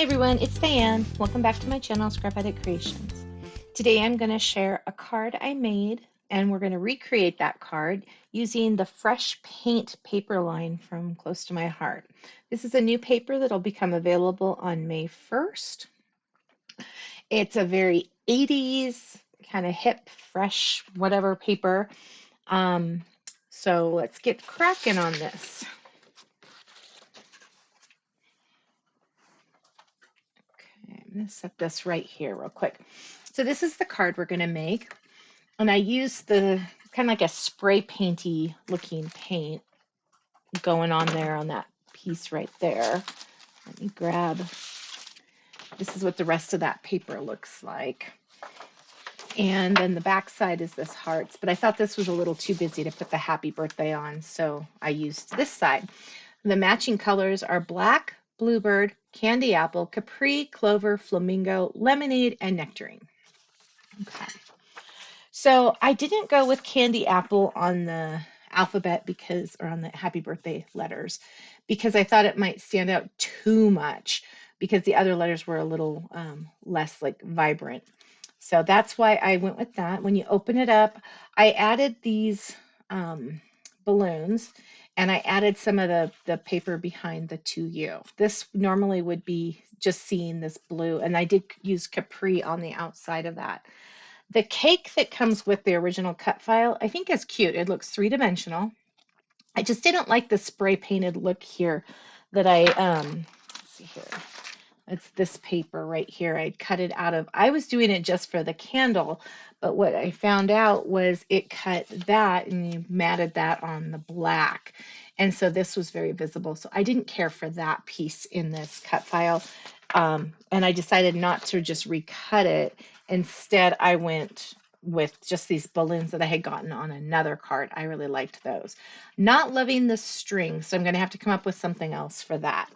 Hi everyone, it's Diane. Welcome back to my channel, Scrap Edit Creations. Today I'm going to share a card I made, and we're going to recreate that card using the Fresh Paint paper line from Close to My Heart. This is a new paper that'll become available on May 1st. It's a very 80s kind of hip, fresh, whatever paper. So let's get cracking on this. I'm going to set this right here real quick. So this is the card we're going to make. And I use the kind of like a spray painty looking paint going on there on that piece right there. Let me grab, this is what the rest of that paper looks like. And then the back side is this hearts, but I thought this was a little too busy to put the happy birthday on, so I used this side. The matching colors are black, bluebird, candy apple, Capri, Clover, Flamingo, lemonade, and nectarine. Okay. So I didn't go with candy apple on the alphabet or on the happy birthday letters, because I thought it might stand out too much because the other letters were a little less like vibrant. So that's why I went with that. When you open it up, I added these balloons, and I added some of the paper behind the to you. This normally would be just seeing this blue, and I did use Capri on the outside of that. The cake that comes with the original cut file, I think is cute. It looks three-dimensional. I just didn't like the spray painted look here that let's see here. It's this paper right here. I cut it out of, I was doing it just for the candle, but what I found out was it cut that and you matted that on the black. And so this was very visible. So I didn't care for that piece in this cut file. And I decided not to just recut it. Instead, I went with just these balloons that I had gotten on another card. I really liked those. Not loving the string, so I'm going to have to come up with something else for that.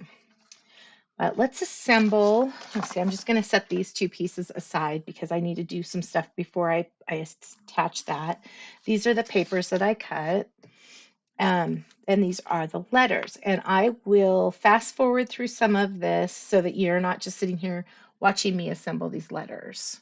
Let's assemble. Let's see, I'm just going to set these two pieces aside because I need to do some stuff before I attach that. These are the papers that I cut. And these are the letters. And I will fast forward through some of this so that you're not just sitting here watching me assemble these letters.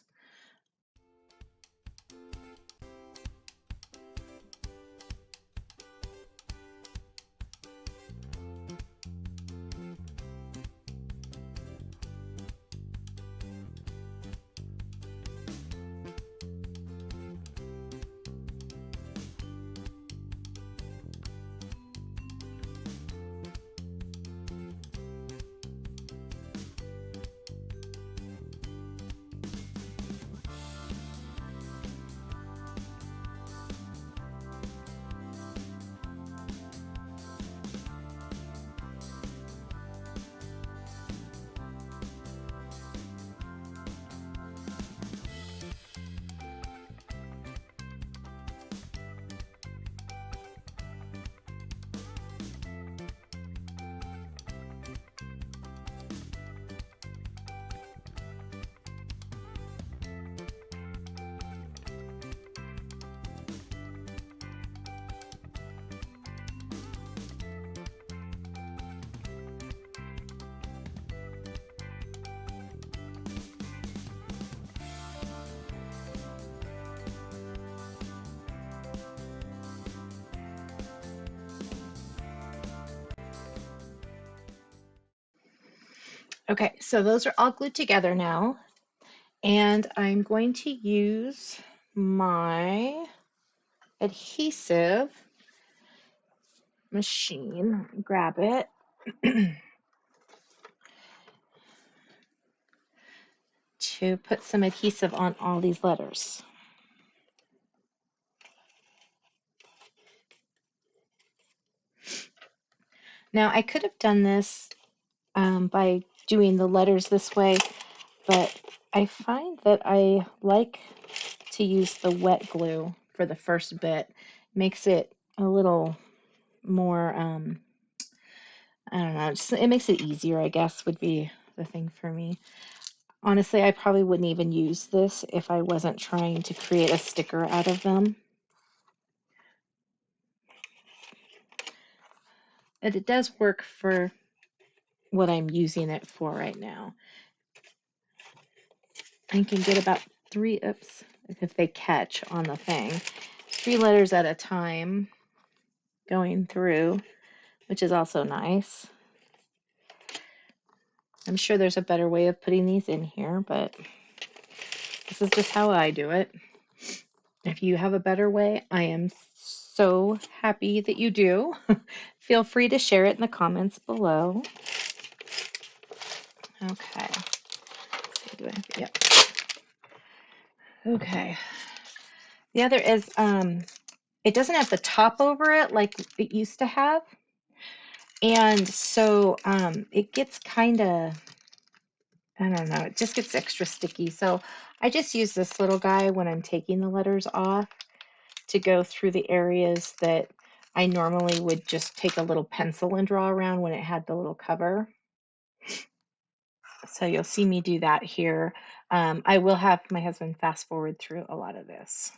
Okay, so those are all glued together now, and I'm going to use my adhesive machine, grab it, to put some adhesive on all these letters. Now I could have done this by doing the letters this way, but I find that I like to use the wet glue for the first bit. Makes it a little more, I don't know, it makes it easier, I guess, would be the thing for me. Honestly, I probably wouldn't even use this if I wasn't trying to create a sticker out of them. And it does work for what I'm using it for right now. I can get about 3, oops, if they catch on the thing, 3 letters at a time going through, which is also nice. I'm sure there's a better way of putting these in here, but this is just how I do it. If you have a better way, I am so happy that you do. Feel free to share it in the comments below. Okay. Do I have, yep. Okay. The other is it doesn't have the top over it like it used to have. And so it gets kind of, I don't know, it just gets extra sticky. So I just use this little guy when I'm taking the letters off to go through the areas that I normally would just take a little pencil and draw around when it had the little cover. So you'll see me do that here. I will have my husband fast forward through a lot of this.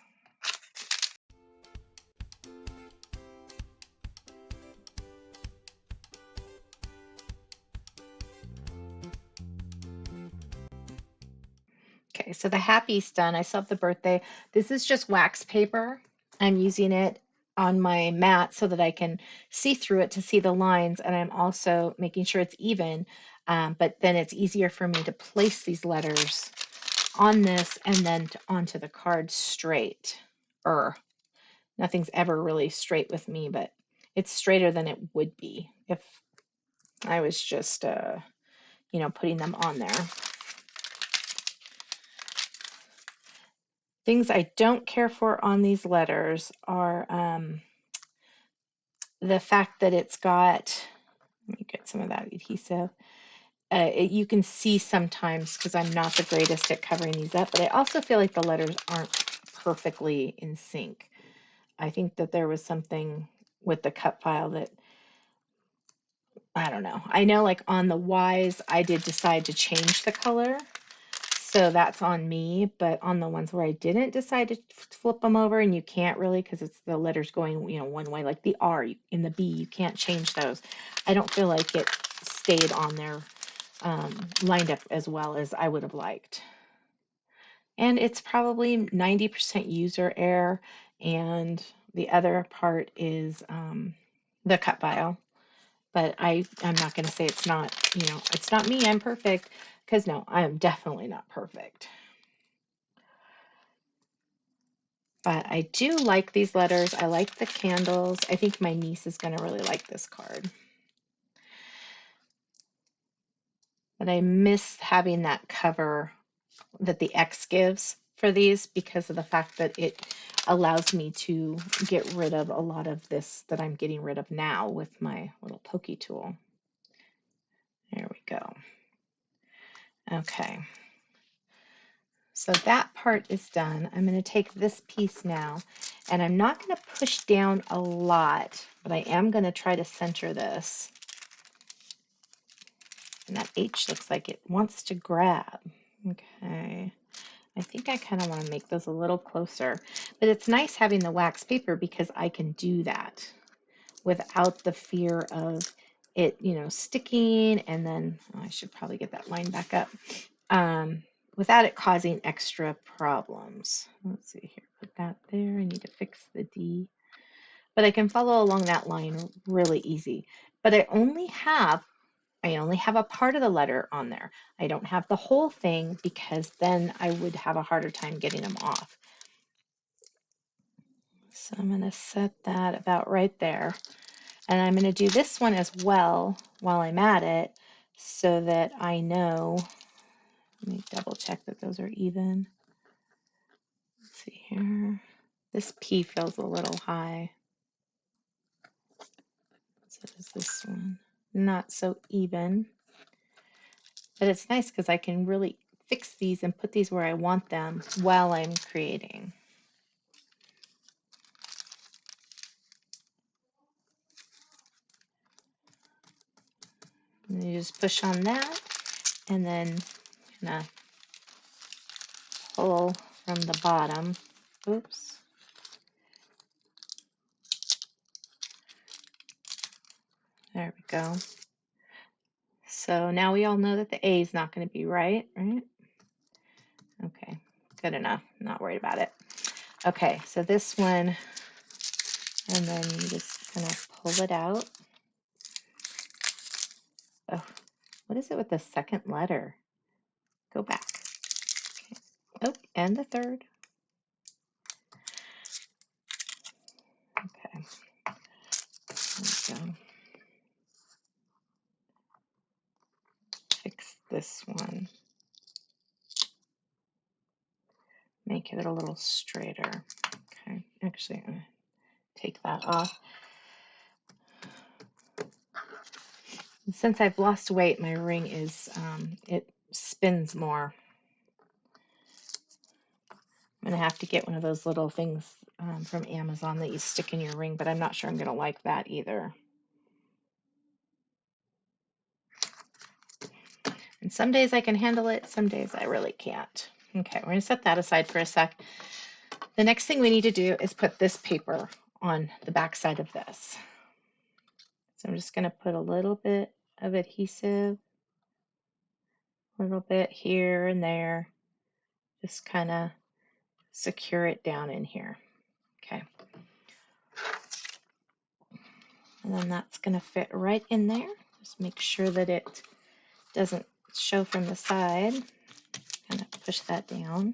Okay, so the happy's done. I still have the birthday. This is just wax paper. I'm using it on my mat so that I can see through it to see the lines, and I'm also making sure it's even, but then it's easier for me to place these letters on this and then onto the card straight. Nothing's ever really straight with me, but it's straighter than it would be if I was just, putting them on there. Things I don't care for on these letters are the fact that it's got, let me get some of that adhesive. You can see sometimes because I'm not the greatest at covering these up, but I also feel like the letters aren't perfectly in sync. I think that there was something with the cut file that, I don't know. I know like on the Y's, I did decide to change the color. So that's on me, but on the ones where I didn't decide to flip them over, and you can't really because it's the letters going, one way, like the R in the B, you can't change those. I don't feel like it stayed on there lined up as well as I would have liked. And it's probably 90% user error, and the other part is the cut file. But I'm not going to say it's not, it's not me, I'm perfect, because no, I am definitely not perfect. But I do like these letters. I like the candles. I think my niece is going to really like this card. But I miss having that cover that the X gives for these because of the fact that it allows me to get rid of a lot of this that I'm getting rid of now with my little pokey tool. There we go. Okay. So that part is done. I'm going to take this piece now, and I'm not going to push down a lot, but I am going to try to center this. And that H looks like it wants to grab. Okay. I think I kind of want to make those a little closer, but it's nice having the wax paper because I can do that without the fear of it, sticking, and then I should probably get that line back up. Without it causing extra problems. Let's see here, put that there. I need to fix the D, but I can follow along that line really easy. But I only have a part of the letter on there. I don't have the whole thing because then I would have a harder time getting them off. So I'm going to set that about right there. And I'm going to do this one as well while I'm at it so that I know. Let me double check that those are even. Let's see here. This P feels a little high. So does this one. Not so even. But it's nice because I can really fix these and put these where I want them while I'm creating. And you just push on that and then kind of pull from the bottom. Oops. There we go. So now we all know that the A is not going to be right? Okay, good enough. Not worried about it. Okay, so this one, and then you just kind of pull it out. Oh, what is it with the second letter? Go back. Okay. Oh, and the third. Okay, there we go. Fix this one. Make it a little straighter. Okay, actually, I'm going to take that off. Since I've lost weight, my ring is, it spins more. I'm going to have to get one of those little things from Amazon that you stick in your ring, but I'm not sure I'm going to like that either. And some days I can handle it, some days I really can't. Okay, we're going to set that aside for a sec. The next thing we need to do is put this paper on the back side of this. So I'm just going to put a little bit of adhesive, a little bit here and there, just kind of secure it down in here. Okay. And then that's going to fit right in there. Just make sure that it doesn't show from the side. Kind of push that down.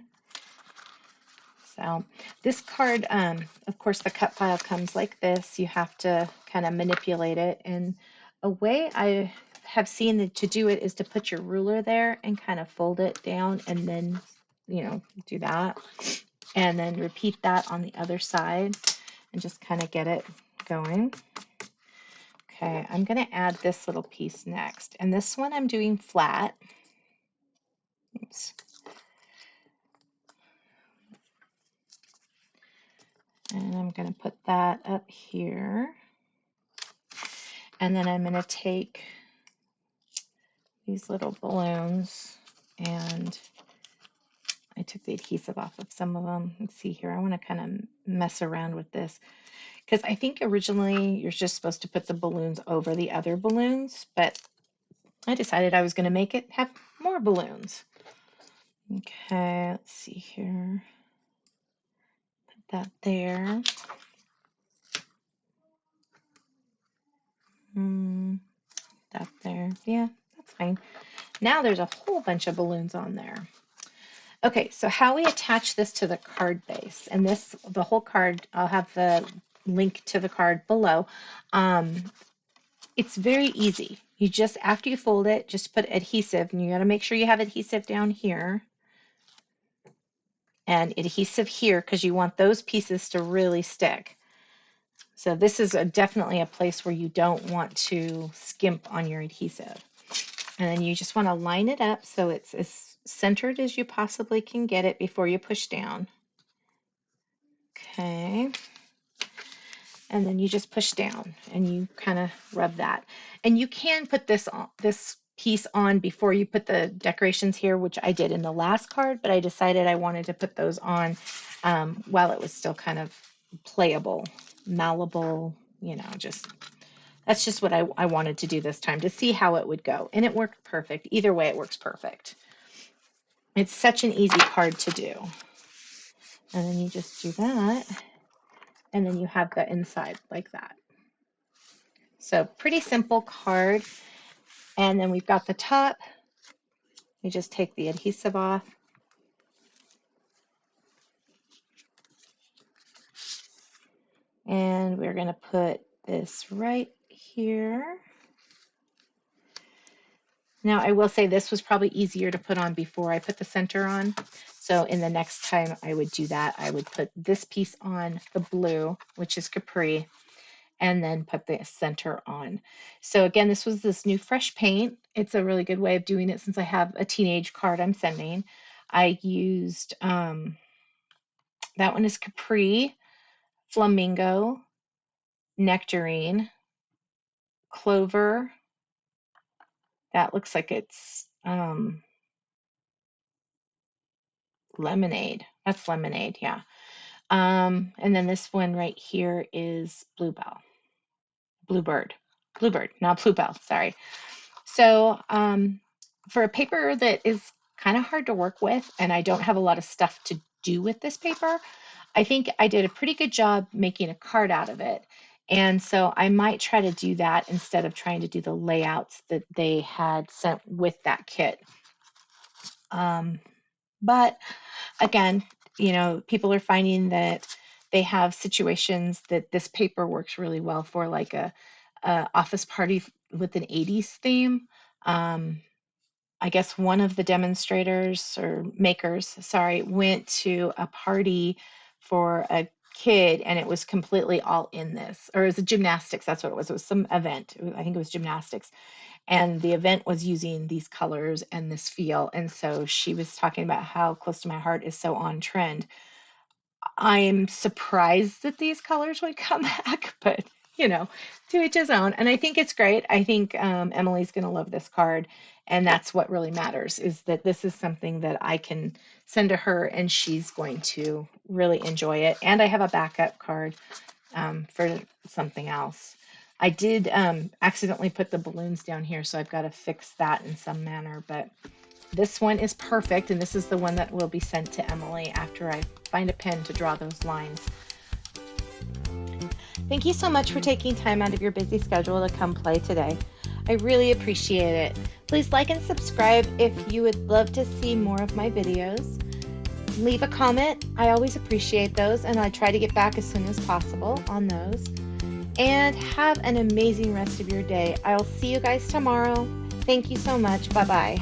So this card, of course, the cut file comes like this. You have to kind of manipulate it. And a way I have seen to do it is to put your ruler there and kind of fold it down and then, do that. And then repeat that on the other side and just kind of get it going. Okay, I'm going to add this little piece next. And this one I'm doing flat. Oops. And I'm going to put that up here. And then I'm going to take these little balloons, and I took the adhesive off of some of them. Let's see here. I want to kind of mess around with this because I think originally you're just supposed to put the balloons over the other balloons, but I decided I was going to make it have more balloons. Okay, let's see here. Put that there. That there. Yeah, that's fine. Now there's a whole bunch of balloons on there. Okay, so how we attach this to the card base, and the whole card, I'll have the link to the card below. It's very easy. You just, after you fold it, just put adhesive, and you got to make sure you have adhesive down here and adhesive here because you want those pieces to really stick. So this is definitely a place where you don't want to skimp on your adhesive. And then you just want to line it up so it's as centered as you possibly can get it before you push down. Okay. And then you just push down and you kind of rub that. And you can put this piece on before you put the decorations here, which I did in the last card, but I decided I wanted to put those on while it was still kind of playable, malleable, that's just what I wanted to do this time to see how it would go. And it worked perfect. Either way, it works perfect. It's such an easy card to do. And then you just do that. And then you have the inside like that. So pretty simple card. And then we've got the top. You just take the adhesive off. And we're going to put this right here. Now, I will say this was probably easier to put on before I put the center on. So in the next time I would do that, I would put this piece on the blue, which is Capri, and then put the center on. So again, this was this new fresh paint. It's a really good way of doing it since I have a teenage card I'm sending. I used, that one is Capri, Flamingo, Nectarine, Clover. That looks like it's lemonade. That's lemonade, yeah. And then this one right here is Bluebird, not Bluebell, sorry. So for a paper that is kind of hard to work with, and I don't have a lot of stuff to do with this paper, I think I did a pretty good job making a card out of it. And so I might try to do that instead of trying to do the layouts that they had sent with that kit. But again, people are finding that they have situations that this paper works really well for, like a office party with an 80s theme. I guess one of the demonstrators or makers, sorry, went to a party for a kid and it was completely all in this, or it was a gymnastics. That's what it was. It was some event. I think it was gymnastics. And the event was using these colors and this feel. And so she was talking about how Close to My Heart is so on trend. I'm surprised that these colors would come back, but to each his own. And I think it's great. I think Emily's going to love this card. And that's what really matters, is that this is something that I can send to her and she's going to really enjoy it. And I have a backup card for something else. I did accidentally put the balloons down here, so I've got to fix that in some manner. But this one is perfect, and this is the one that will be sent to Emily after I find a pen to draw those lines. Thank you so much for taking time out of your busy schedule to come play today. I really appreciate it. Please like and subscribe if you would love to see more of my videos. Leave a comment. I always appreciate those, and I try to get back as soon as possible on those. And have an amazing rest of your day. I'll see you guys tomorrow. Thank you so much. Bye-bye.